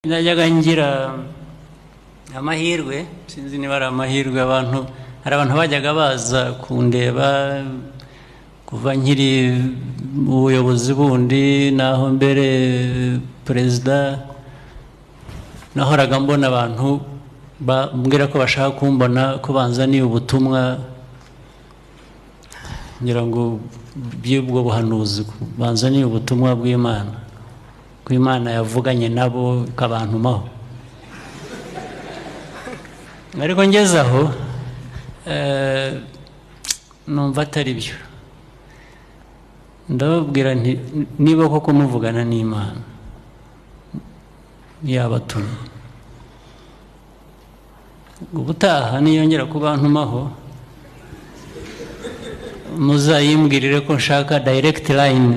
najyaga ngira amahirwe sinzi niba ari amahirwe hari abantu bajyaga baza kundeba kuva nkiri mu buyobozi bundi naho mbere perezida nahoraga mbona abantu bambwira ko bashaka kumbona ko banzaniye ubutumwa ngira ngo by'ubwo buhanuzi banzaniye ubutumwa bw'Imana ko Imana yavuganye nabo kabantumaho ariko ngeze aho numva atari byo ndababwira nti niba koko muvugana n'Imana yabatumye ubutaha niyongera kubantumaho muzayimbwirire ko nshaka direct line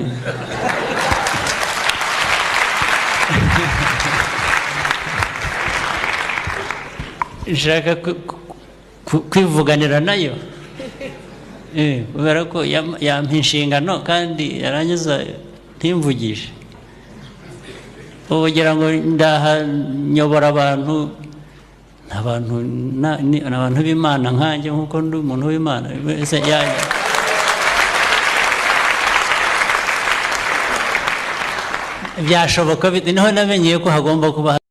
nshaka kwivuganira nayo kubera ko yampa inshingano kandi yarangiza ntimvugishe ubugira ngo ndaha nyobora abantu abantu b'Imana nkanjye nkuko ndi umuntu w'Imana wese byashoboka niho namenyeye ko hagomba kuba